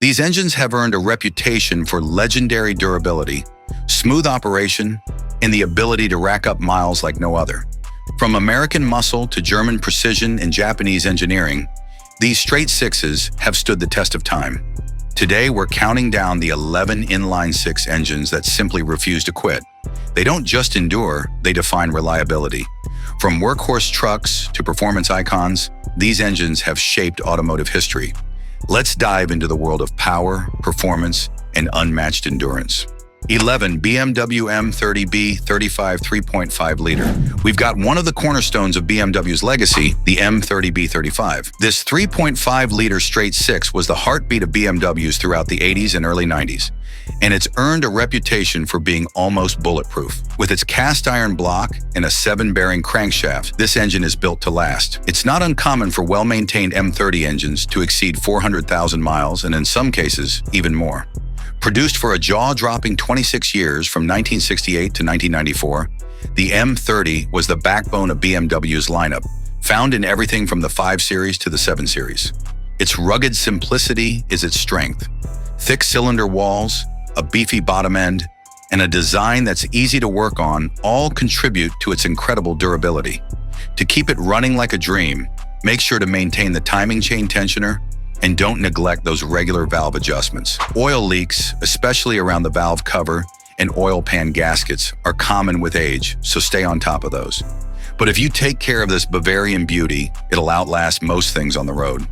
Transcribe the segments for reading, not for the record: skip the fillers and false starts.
These engines have earned a reputation for legendary durability, smooth operation, and the ability to rack up miles like no other. From American muscle to German precision and Japanese engineering, these straight sixes have stood the test of time. Today, we're counting down the 11 inline-6 engines that simply refuse to quit. They don't just endure, they define reliability. From workhorse trucks to performance icons, these engines have shaped automotive history. Let's dive into the world of power, performance, and unmatched endurance. 11. BMW M30 B35 3.5 liter. We've got one of the cornerstones of BMW's legacy, the M30 B35. This 3.5 liter straight six was the heartbeat of BMWs throughout the 80s and early 90s, and it's earned a reputation for being almost bulletproof. With its cast iron block and a 7-bearing crankshaft, this engine is built to last. It's not uncommon for well-maintained M30 engines to exceed 400,000 miles, and in some cases, even more. Produced for a jaw-dropping 26 years from 1968 to 1994, the M30 was the backbone of BMW's lineup, found in everything from the 5 Series to the 7 Series. Its rugged simplicity is its strength. Thick cylinder walls, a beefy bottom end, and a design that's easy to work on all contribute to its incredible durability. To keep it running like a dream, make sure to maintain the timing chain tensioner and don't neglect those regular valve adjustments. Oil leaks, especially around the valve cover and oil pan gaskets, are common with age, so stay on top of those. But if you take care of this Bavarian beauty, it'll outlast most things on the road.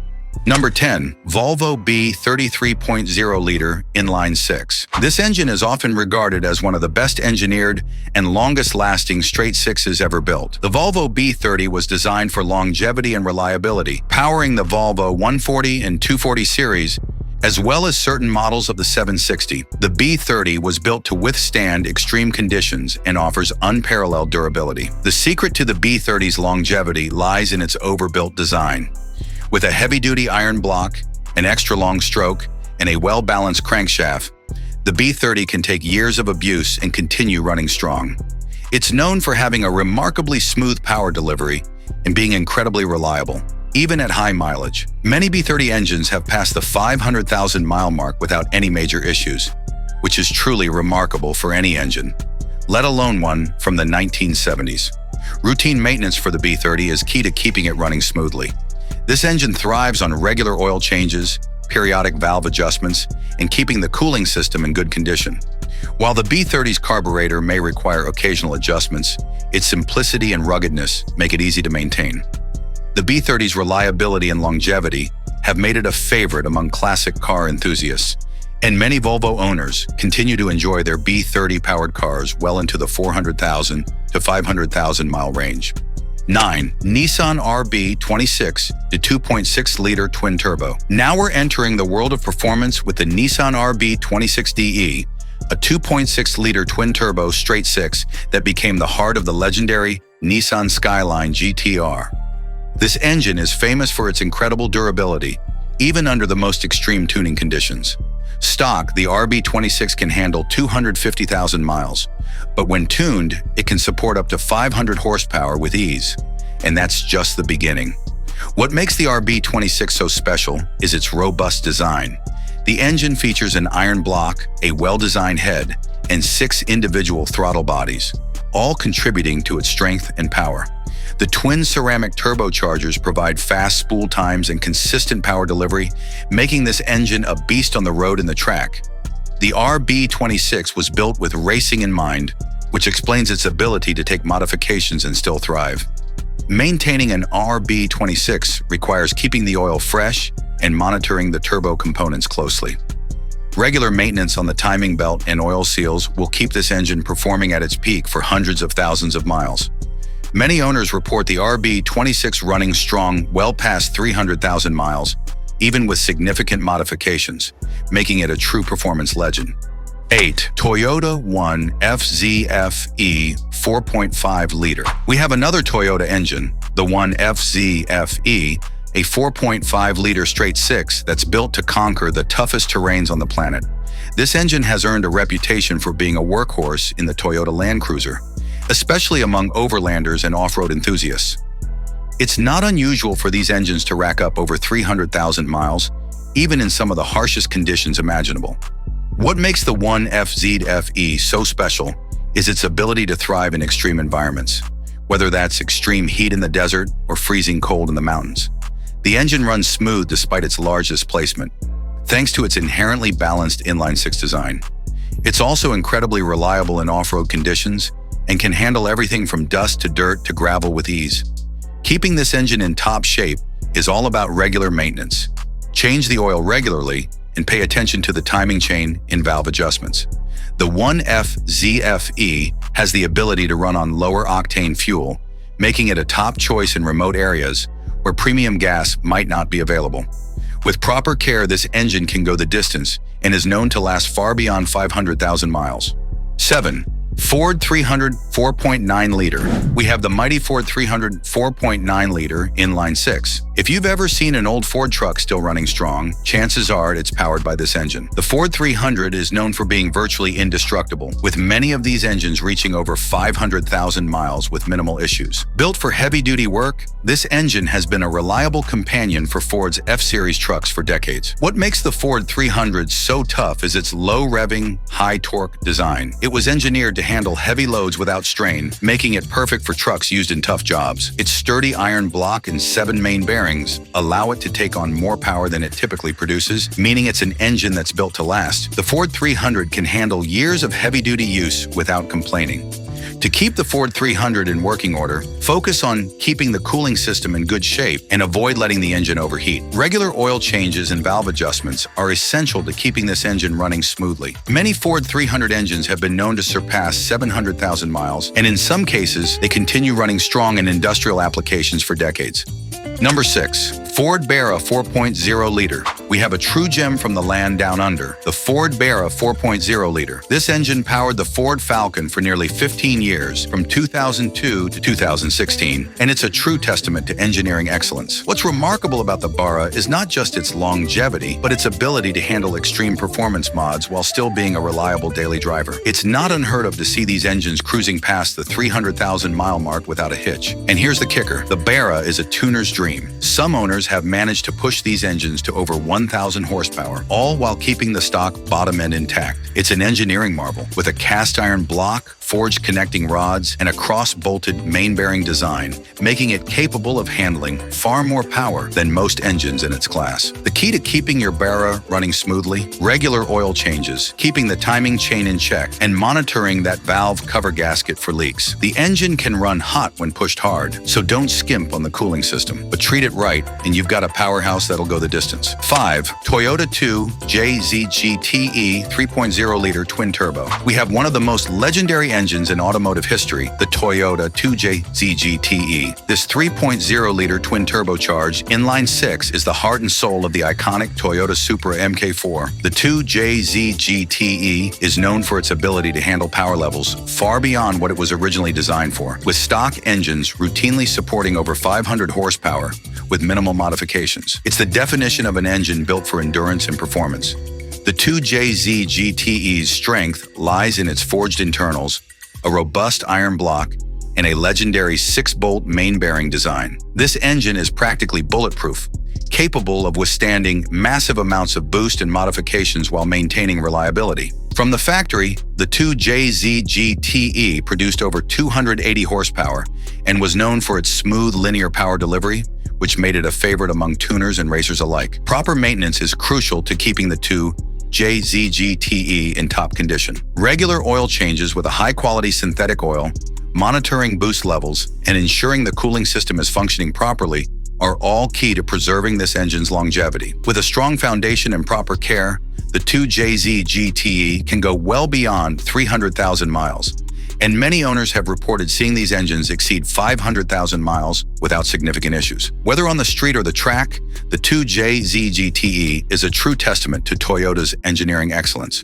Number 10. Volvo B30 3.0 liter Inline-6. This engine is often regarded as one of the best engineered and longest-lasting straight sixes ever built. The Volvo B30 was designed for longevity and reliability, powering the Volvo 140 and 240 series, as well as certain models of the 760. The B30 was built to withstand extreme conditions and offers unparalleled durability. The secret to the B30's longevity lies in its overbuilt design. With a heavy-duty iron block, an extra-long stroke, and a well-balanced crankshaft, the B30 can take years of abuse and continue running strong. It's known for having a remarkably smooth power delivery and being incredibly reliable, even at high mileage. Many B30 engines have passed the 500,000-mile mark without any major issues, which is truly remarkable for any engine, let alone one from the 1970s. Routine maintenance for the B30 is key to keeping it running smoothly. This engine thrives on regular oil changes, periodic valve adjustments, and keeping the cooling system in good condition. While the B30's carburetor may require occasional adjustments, its simplicity and ruggedness make it easy to maintain. The B30's reliability and longevity have made it a favorite among classic car enthusiasts, and many Volvo owners continue to enjoy their B30-powered cars well into the 400,000 to 500,000 mile range. 9. Nissan RB26 to 2.6 liter twin turbo. Now we're entering the world of performance with the Nissan RB26DE, a 2.6 liter twin turbo straight six that became the heart of the legendary Nissan Skyline GTR. This engine is famous for its incredible durability, even under the most extreme tuning conditions. Stock, the RB26 can handle 250,000 miles, but when tuned, it can support up to 500 horsepower with ease. And that's just the beginning. What makes the RB26 so special is its robust design. The engine features an iron block, a well-designed head, and 6 individual throttle bodies, all contributing to its strength and power. The twin ceramic turbochargers provide fast spool times and consistent power delivery, making this engine a beast on the road and the track. The RB26 was built with racing in mind, which explains its ability to take modifications and still thrive. Maintaining an RB26 requires keeping the oil fresh and monitoring the turbo components closely. Regular maintenance on the timing belt and oil seals will keep this engine performing at its peak for hundreds of thousands of miles. Many owners report the RB26 running strong well past 300,000 miles, even with significant modifications, making it a true performance legend. 8. Toyota 1 FZFE 4.5 liter. We have another Toyota engine, the 1 FZFE, a 4.5 liter straight six that's built to conquer the toughest terrains on the planet. This engine has earned a reputation for being a workhorse in the Toyota Land Cruiser, especially among overlanders and off-road enthusiasts. It's not unusual for these engines to rack up over 300,000 miles, even in some of the harshest conditions imaginable. What makes the 1FZFE so special is its ability to thrive in extreme environments, whether that's extreme heat in the desert or freezing cold in the mountains. The engine runs smooth despite its large displacement, thanks to its inherently balanced inline-6 design. It's also incredibly reliable in off-road conditions and can handle everything from dust to dirt to gravel with ease. Keeping this engine in top shape is all about regular maintenance. Change the oil regularly and pay attention to the timing chain and valve adjustments. The 1FZFE has the ability to run on lower octane fuel, making it a top choice in remote areas where premium gas might not be available. With proper care, this engine can go the distance and is known to last far beyond 500,000 miles. 7. Ford 300 4.9-liter. We have the mighty Ford 300 4.9-liter inline-6. If you've ever seen an old Ford truck still running strong, chances are it's powered by this engine. The Ford 300 is known for being virtually indestructible, with many of these engines reaching over 500,000 miles with minimal issues. Built for heavy-duty work, this engine has been a reliable companion for Ford's F-Series trucks for decades. What makes the Ford 300 so tough is its low-revving, high-torque design. It was engineered to handle heavy loads without strain, making it perfect for trucks used in tough jobs. Its sturdy iron block and 7 main bearings allow it to take on more power than it typically produces, meaning it's an engine that's built to last. The Ford 300 can handle years of heavy-duty use without complaining. To keep the Ford 300 in working order, focus on keeping the cooling system in good shape and avoid letting the engine overheat. Regular oil changes and valve adjustments are essential to keeping this engine running smoothly. Many Ford 300 engines have been known to surpass 700,000 miles, and in some cases, they continue running strong in industrial applications for decades. Number 6. Ford Barra 4.0-liter. We have a true gem from the land down under, the Ford Barra 4.0-liter. This engine powered the Ford Falcon for nearly 15 years, from 2002 to 2016, and it's a true testament to engineering excellence. What's remarkable about the Barra is not just its longevity, but its ability to handle extreme performance mods while still being a reliable daily driver. It's not unheard of to see these engines cruising past the 300,000-mile mark without a hitch. And here's the kicker. The Barra is a tuner's dream. Some owners have managed to push these engines to over 1,000 horsepower, all while keeping the stock bottom end intact. It's an engineering marvel, with a cast iron block, forged connecting rods, and a cross-bolted main bearing design, making it capable of handling far more power than most engines in its class. The key to keeping your Barra running smoothly? Regular oil changes, keeping the timing chain in check, and monitoring that valve cover gasket for leaks. The engine can run hot when pushed hard, so don't skimp on the cooling system, but treat it right, and you've got a powerhouse that'll go the distance. 5. Toyota 2 JZGTE 3.0-liter twin-turbo. We have one of the most legendary engines in automotive history, the Toyota 2JZGTE. This 3.0-liter twin-turbocharged inline-6 is the heart and soul of the iconic Toyota Supra MK4. The 2JZGTE is known for its ability to handle power levels far beyond what it was originally designed for, with stock engines routinely supporting over 500 horsepower with minimal modifications. It's the definition of an engine built for endurance and performance. The 2JZGTE's strength lies in its forged internals, a robust iron block, and a legendary 6-bolt main bearing design. This engine is practically bulletproof, capable of withstanding massive amounts of boost and modifications while maintaining reliability. From the factory, the 2JZGTE produced over 280 horsepower and was known for its smooth linear power delivery, which made it a favorite among tuners and racers alike. Proper maintenance is crucial to keeping the 2JZGTE in top condition. Regular oil changes with a high-quality synthetic oil, monitoring boost levels, and ensuring the cooling system is functioning properly are all key to preserving this engine's longevity. With a strong foundation and proper care, the 2JZGTE can go well beyond 300,000 miles, and many owners have reported seeing these engines exceed 500,000 miles without significant issues. Whether on the street or the track, the 2JZGTE is a true testament to Toyota's engineering excellence.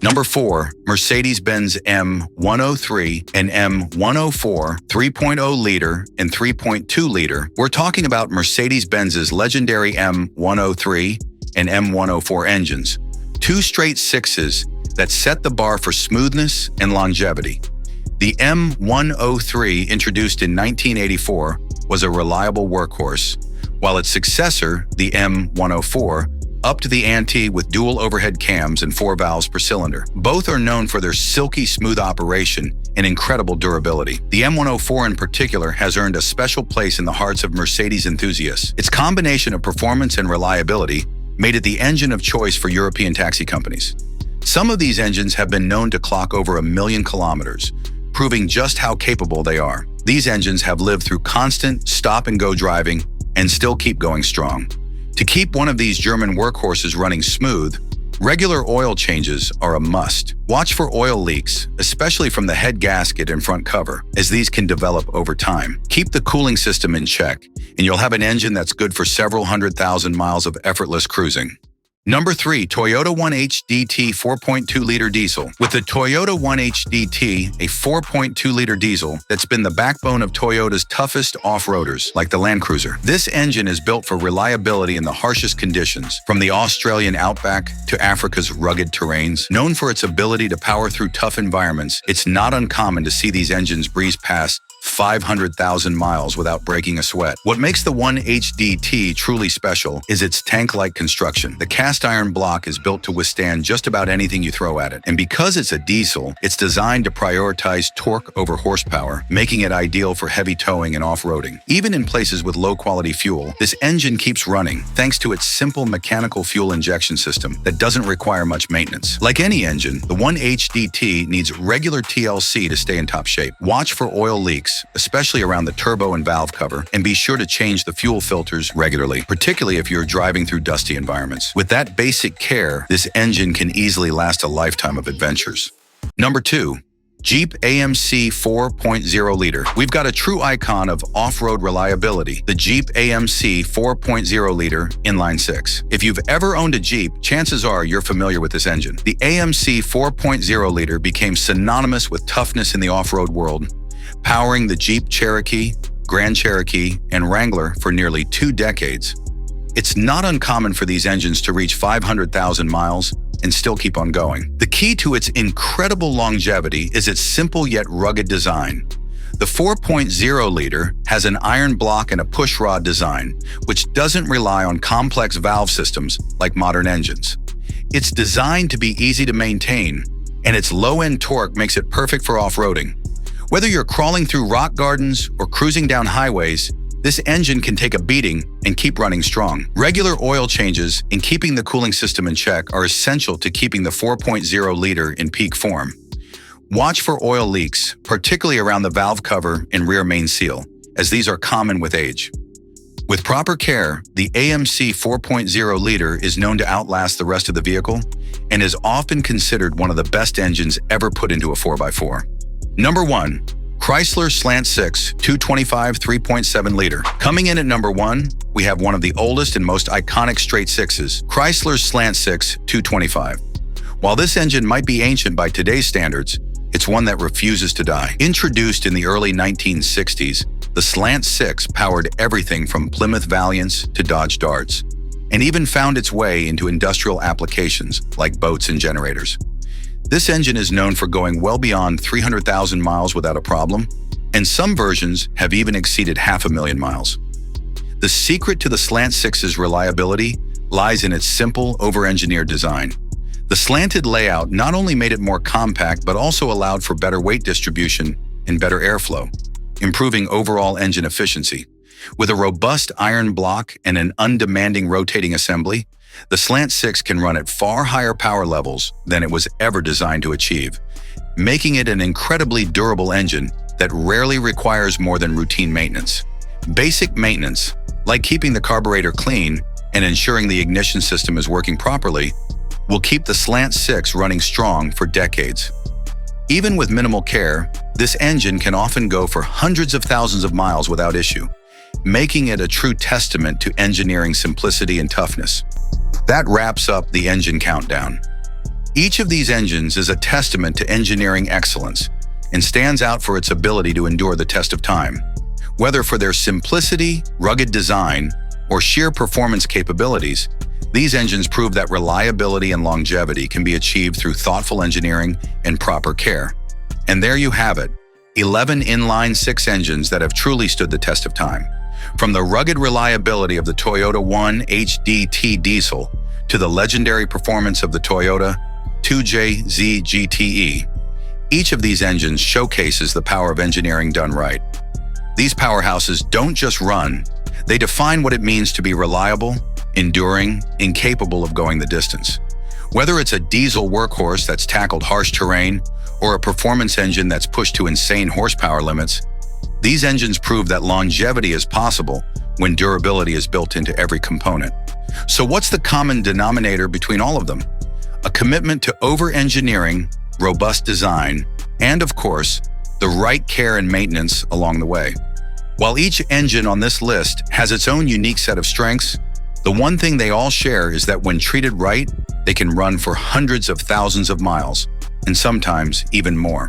Number 4, Mercedes-Benz M103 and M104 3.0-liter and 3.2-liter. We're talking about Mercedes-Benz's legendary M103 and M104 engines, 2 straight 6s that set the bar for smoothness and longevity. The M103, introduced in 1984, was a reliable workhorse, while its successor, the M104, upped the ante with dual overhead cams and 4 valves per cylinder. Both are known for their silky smooth operation and incredible durability. The M104 in particular has earned a special place in the hearts of Mercedes enthusiasts. Its combination of performance and reliability made it the engine of choice for European taxi companies. Some of these engines have been known to clock over 1 million kilometers, proving just how capable they are. These engines have lived through constant stop-and-go driving and still keep going strong. To keep one of these German workhorses running smooth, regular oil changes are a must. Watch for oil leaks, especially from the head gasket and front cover, as these can develop over time. Keep the cooling system in check, and you'll have an engine that's good for several 100,000 miles of effortless cruising. Number 3. Toyota 1HDT 4.2-liter diesel. With the Toyota 1HDT, a 4.2-liter diesel that's been the backbone of Toyota's toughest off-roaders, like the Land Cruiser. This engine is built for reliability in the harshest conditions, from the Australian outback to Africa's rugged terrains. Known for its ability to power through tough environments, it's not uncommon to see these engines breeze past 500,000 miles without breaking a sweat. What makes the 1HDT truly special is its tank-like construction. The cast iron block is built to withstand just about anything you throw at it. And because it's a diesel, it's designed to prioritize torque over horsepower, making it ideal for heavy towing and off-roading. Even in places with low-quality fuel, this engine keeps running thanks to its simple mechanical fuel injection system that doesn't require much maintenance. Like any engine, the 1HDT needs regular TLC to stay in top shape. Watch for oil leaks, especially around the turbo and valve cover, and be sure to change the fuel filters regularly, particularly if you're driving through dusty environments. With that basic care, this engine can easily last a lifetime of adventures. Number 2. Jeep AMC 4.0-liter. We've got a true icon of off-road reliability, the Jeep AMC 4.0-liter Inline-6. If you've ever owned a Jeep, chances are you're familiar with this engine. The AMC 4.0-liter became synonymous with toughness in the off-road world, powering the Jeep Cherokee, Grand Cherokee, and Wrangler for nearly 2 decades. It's not uncommon for these engines to reach 500,000 miles and still keep on going. The key to its incredible longevity is its simple yet rugged design. The 4.0-liter has an iron block and a pushrod design, which doesn't rely on complex valve systems like modern engines. It's designed to be easy to maintain, and its low-end torque makes it perfect for off-roading. Whether you're crawling through rock gardens or cruising down highways, this engine can take a beating and keep running strong. Regular oil changes and keeping the cooling system in check are essential to keeping the 4.0-liter in peak form. Watch for oil leaks, particularly around the valve cover and rear main seal, as these are common with age. With proper care, the AMC 4.0-liter is known to outlast the rest of the vehicle and is often considered one of the best engines ever put into a 4x4. Number 1. Chrysler Slant 6 225 3.7-liter. Coming in at number 1, we have one of the oldest and most iconic straight sixes, Chrysler Slant 6 225. While this engine might be ancient by today's standards, it's one that refuses to die. Introduced in the early 1960s, the Slant 6 powered everything from Plymouth Valiants to Dodge Darts, and even found its way into industrial applications like boats and generators. This engine is known for going well beyond 300,000 miles without a problem, and some versions have even exceeded 500,000 miles. The secret to the Slant 6's reliability lies in its simple, over-engineered design. The slanted layout not only made it more compact, but also allowed for better weight distribution and better airflow, improving overall engine efficiency. With a robust iron block and an undemanding rotating assembly, the Slant 6 can run at far higher power levels than it was ever designed to achieve, making it an incredibly durable engine that rarely requires more than routine maintenance. Basic maintenance, like keeping the carburetor clean and ensuring the ignition system is working properly, will keep the Slant 6 running strong for decades. Even with minimal care, this engine can often go for hundreds of thousands of miles without issue, making it a true testament to engineering simplicity and toughness. That wraps up the engine countdown. Each of these engines is a testament to engineering excellence and stands out for its ability to endure the test of time. Whether for their simplicity, rugged design, or sheer performance capabilities, these engines prove that reliability and longevity can be achieved through thoughtful engineering and proper care. And there you have it, 11 inline-6 engines that have truly stood the test of time. From the rugged reliability of the Toyota 1HDT diesel to the legendary performance of the Toyota 2JZ GTE. Each of these engines showcases the power of engineering done right. These powerhouses don't just run, they define what it means to be reliable, enduring, and capable of going the distance. Whether it's a diesel workhorse that's tackled harsh terrain or a performance engine that's pushed to insane horsepower limits, these engines prove that longevity is possible when durability is built into every component. So what's the common denominator between all of them? A commitment to over-engineering, robust design, and of course, the right care and maintenance along the way. While each engine on this list has its own unique set of strengths, the one thing they all share is that when treated right, they can run for hundreds of thousands of miles, and sometimes even more.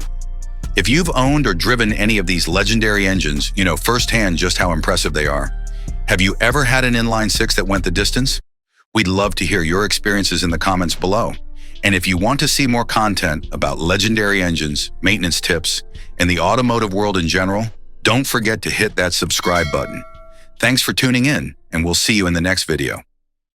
If you've owned or driven any of these legendary engines, you know firsthand just how impressive they are. Have you ever had an Inline-6 that went the distance? We'd love to hear your experiences in the comments below. And if you want to see more content about legendary engines, maintenance tips, and the automotive world in general, don't forget to hit that subscribe button. Thanks for tuning in, and we'll see you in the next video.